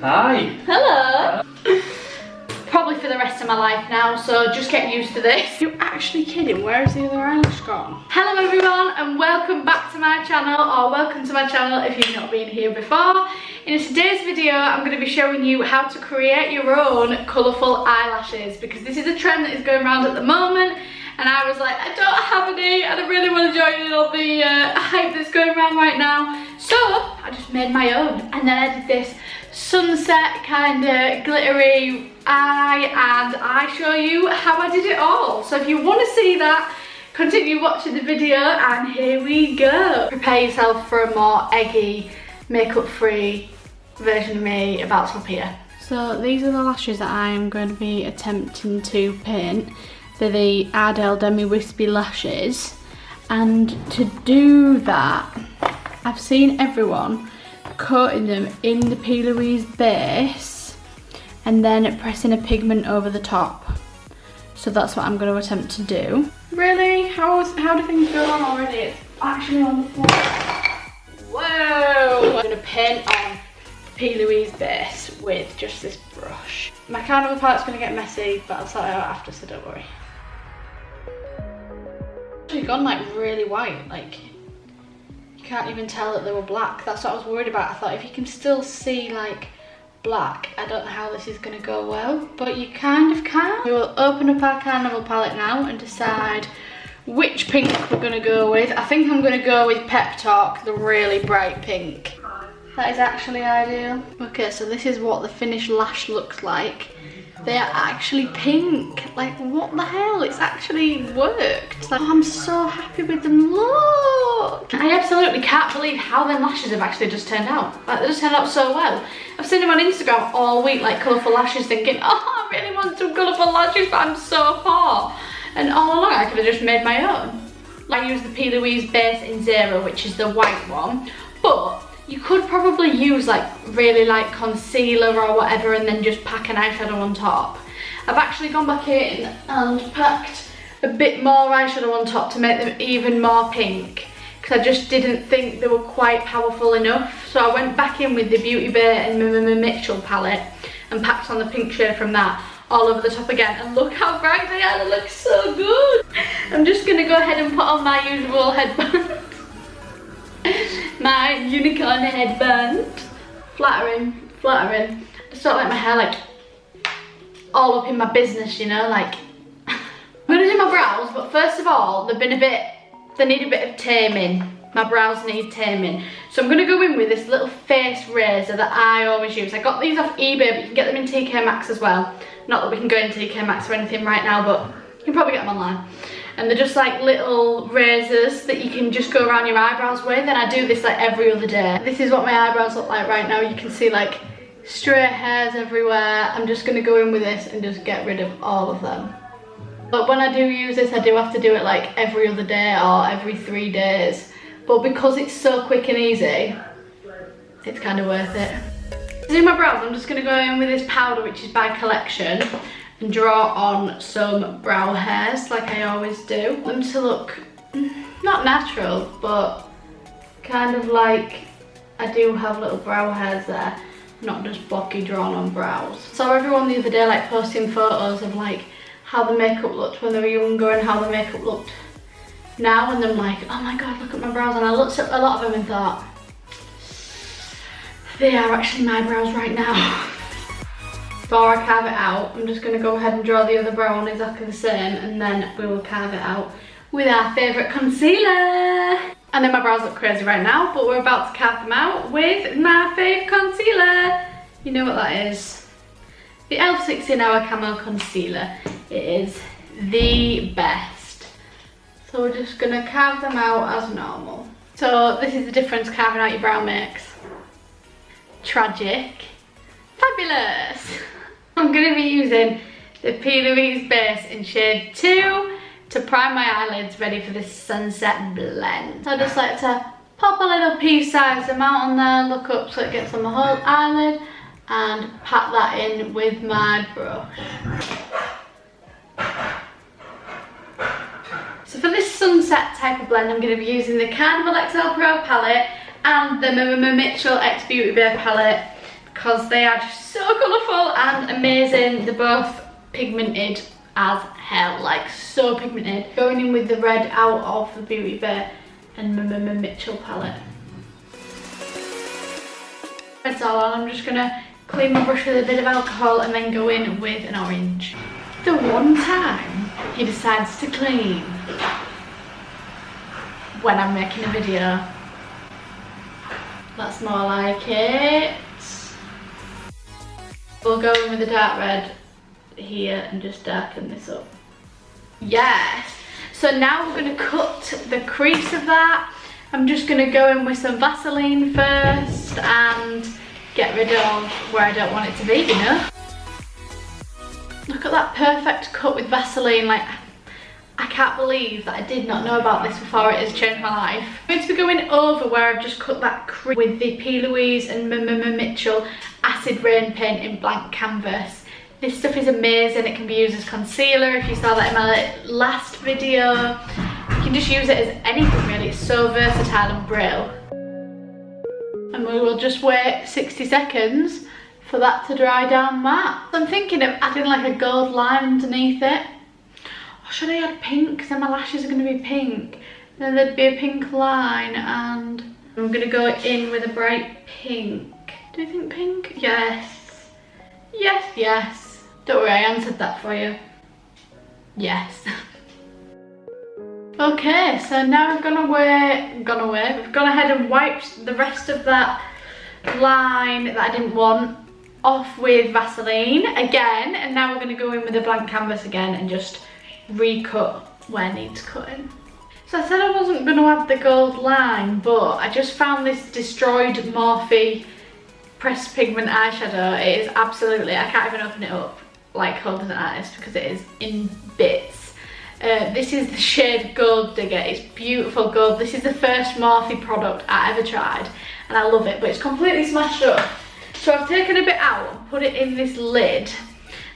Hi. Hello. Probably for the rest of my life now, so just get used to this. You're actually kidding? Where is the other eyelash gone? Hello everyone and welcome back to my channel, or welcome to my channel if you've not been here before. In today's video I'm going to be showing you how to create your own colourful eyelashes, because this is a trend that is going around at the moment and I was like, I don't have any and I really want to join in on the hype that's going around right now. So I just made my own, and then I did this sunset kind of glittery eye, and I show you how I did it all. So if you want to see that, continue watching the video, and here we go. Prepare yourself for a more eggy, makeup free version of me about to appear. So these are the lashes that I'm going to be attempting to paint. They're the Ardell Demi Wispy lashes, and to do that I've seen everyone coating them in the P. Louise base and then pressing a pigment over the top. So that's what I'm going to attempt to do. Really? How do things go on already? It's actually on the floor. Whoa! I'm going to paint on the P. Louise base with just this brush. My carnival palette's going to get messy, but I'll sort it out after, so don't worry. It's gone like really white, like you can't even tell that they were black. That's what I was worried about. I thought if you can still see like black, I don't know how this is going to go well, but you kind of can. We will open up our carnival palette now and decide which pink we're going to go with. I think I'm going to go with Pep Talk, the really bright pink. That is actually ideal. Okay, so this is what the finished lash looks like. They are actually pink. Like, what the hell? It's actually worked. Like, oh, I'm so happy with them. Look! I absolutely can't believe how their lashes have actually just turned out. Like, they just turned out so well. I've seen them on Instagram all week, like colourful lashes, thinking, oh, I really want some colourful lashes, but I'm so poor. And all along, I could have just made my own. I use the P. Louise base in Zero, which is the white one, but you could probably use like really light concealer or whatever and then just pack an eyeshadow on top. I've actually gone back in and packed a bit more eyeshadow on top to make them even more pink, because I just didn't think they were quite powerful enough. So I went back in with the Beauty Bay and Mitchell palette and packed on the pink shade from that all over the top again, and look how bright they are. They look so good. I'm just gonna go ahead and put on my usual headband. My unicorn headband. Flattering, flattering. I just don't like my hair like all up in my business, you know, like. I'm gonna do my brows, but first of all, they need a bit of taming. My brows need taming. So I'm gonna go in with this little face razor that I always use. I got these off eBay, but you can get them in TK Maxx as well. Not that we can go in TK Maxx or anything right now, but you can probably get them online. And they're just like little razors that you can just go around your eyebrows with, and I do this like every other day. This is what my eyebrows look like right now. You can see like stray hairs everywhere. I'm just gonna go in with this and just get rid of all of them. But when I do use this, I do have to do it like every other day or every 3 days. But because it's so quick and easy, it's kind of worth it. To do my brows, I'm just gonna go in with this powder, which is by Collection, and draw on some brow hairs like I always do. I want them to look not natural, but kind of like I do have little brow hairs there, not just blocky drawn on brows. Saw everyone the other day like posting photos of like how the makeup looked when they were younger and how the makeup looked now, and I'm like, oh my god, look at my brows. And I looked at a lot of them and thought, they are actually my brows right now. Before I carve it out, I'm just going to go ahead and draw the other brow on exactly the same, and then we will carve it out with our favourite concealer. And then my brows look crazy right now, but we're about to carve them out with my fave concealer. You know what that is. The e.l.f. 16 Hour Camo Concealer. It is the best. So we're just going to carve them out as normal. So this is the difference carving out your brow makes. Tragic. Fabulous. I'm going to be using the P. Louise base in shade 2 to prime my eyelids ready for this sunset blend. So I just like to pop a little pea-sized amount on there, look up so it gets on the whole eyelid, and pat that in with my brush. So for this sunset type of blend, I'm going to be using the Carnival XL Pro palette and the Mitchell X Beauty Bay palette, because they are just so colourful and amazing. They're both pigmented as hell, like so pigmented. Going in with the red out of the Beauty Bay and Mitchell palette. Red's all on. I'm just gonna clean my brush with a bit of alcohol and then go in with an orange. The one time he decides to clean when I'm making a video. That's more like it. We'll go in with the dark red here and just darken this up. Yes! So now we're going to cut the crease of that. I'm just going to go in with some Vaseline first and get rid of where I don't want it to be, you know? Look at that perfect cut with Vaseline. Like, I can't believe that I did not know about this before it has changed my life. I'm going to be going over where I've just cut that crease with the P. Louise and Mitchell Acid Rain paint in blank canvas. This stuff is amazing. It can be used as concealer. If you saw that in my last video, you can just use it as anything really. It's so versatile and brilliant. And we will just wait 60 seconds for that to dry down matte. I'm thinking of adding like a gold line underneath it. Or should I add pink? Because then my lashes are going to be pink. Then there'd be a pink line, and I'm going to go in with a bright pink. Do you think pink? Yes. Yes, yes. Don't worry, I answered that for you. Yes. Okay, so now we've gone ahead and wiped the rest of that line that I didn't want off with Vaseline again, and now we're going to go in with a blank canvas again and just recut where it needs cutting. So I said I wasn't going to add the gold line, but I just found this Destroyed Morphe pressed pigment eyeshadow. It is absolutely, I can't even open it up like holding it like this because it is in bits. This is the shade Gold Digger. It's beautiful gold. This is the first Morphe product I ever tried and I love it, but it's completely smashed up. So I've taken a bit out and put it in this lid,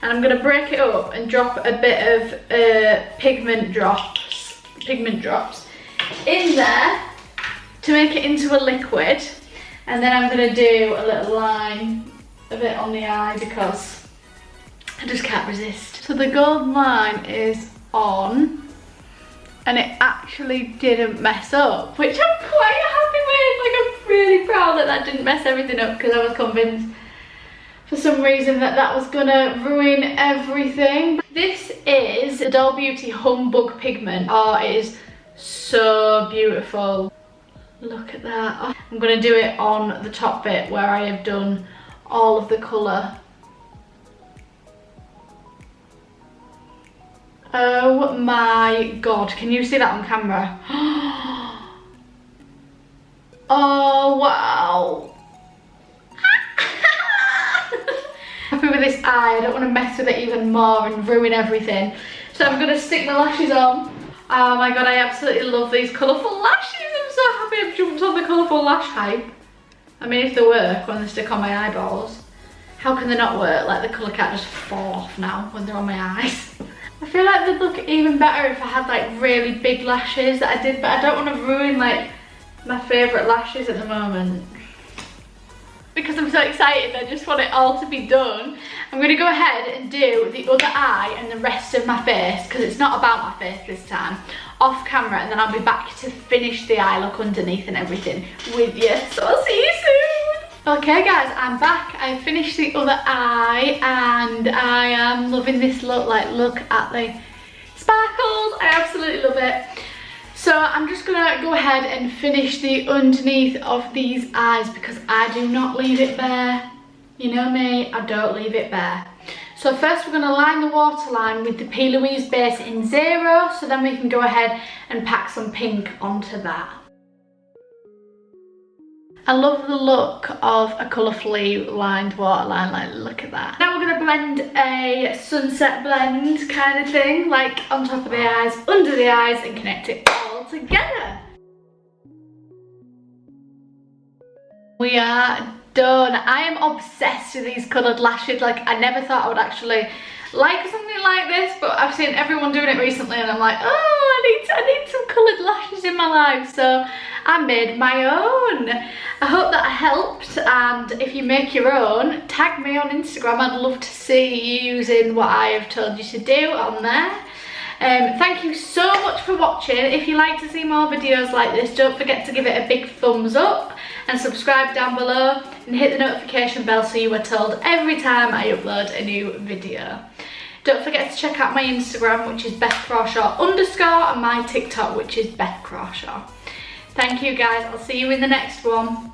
and I'm going to break it up and drop a bit of pigment drops in there to make it into a liquid. And then I'm going to do a little line of it on the eye because I just can't resist. So the gold line is on and it actually didn't mess up, which I'm quite happy with. Like, I'm really proud that that didn't mess everything up because I was convinced for some reason that that was gonna ruin everything. This is the Doll Beauty Humbug pigment. Oh, it is so beautiful. Look at that. Oh, I'm going to do it on the top bit where I have done all of the colour. Oh my god, can you see that on camera? Oh wow. Happy with this eye. I don't want to mess with it even more and ruin everything. So I'm going to stick my lashes on. Oh my god, I absolutely love these colourful lashes. I'm so happy I've jumped on the colourful lash hype. I mean, if they work when they stick on my eyeballs, how can they not work? Like, the colour can't just fall off now when they're on my eyes. I feel like they'd look even better if I had like really big lashes that I did, but I don't want to ruin like my favourite lashes at the moment. Because I'm so excited, I just want it all to be done. I'm going to go ahead and do the other eye and the rest of my face, because it's not about my face this time, off camera, and then I'll be back to finish the eye look underneath and everything with you. So I'll see you soon. Okay guys, I'm back. I finished the other eye and I am loving this look. Like, look at the sparkles. I absolutely love it. So I'm just gonna go ahead and finish the underneath of these eyes because I do not leave it bare. You know me, I don't leave it bare. So first we're gonna line the waterline with the P. Louise base in 0, so then we can go ahead and pack some pink onto that. I love the look of a colourfully lined waterline, like look at that. Now we're going to blend a sunset blend kind of thing, like on top of the eyes, under the eyes, and connect it all together. We are done. I am obsessed with these coloured lashes. Like, I never thought I would actually like something like this, but I've seen everyone doing it recently and I'm like, oh, I need some coloured lashes in my life. So I made my own. I hope that helped, and if you make your own, tag me on Instagram. I'd love to see you using what I have told you to do on there. Thank you so much for watching. If you like to see more videos like this, don't forget to give it a big thumbs up and subscribe down below and hit the notification bell so you are told every time I upload a new video. Don't forget to check out my Instagram, which is BethCrawshaw_, and my TikTok, which is Beth Crawshaw. Thank you guys, I'll see you in the next one.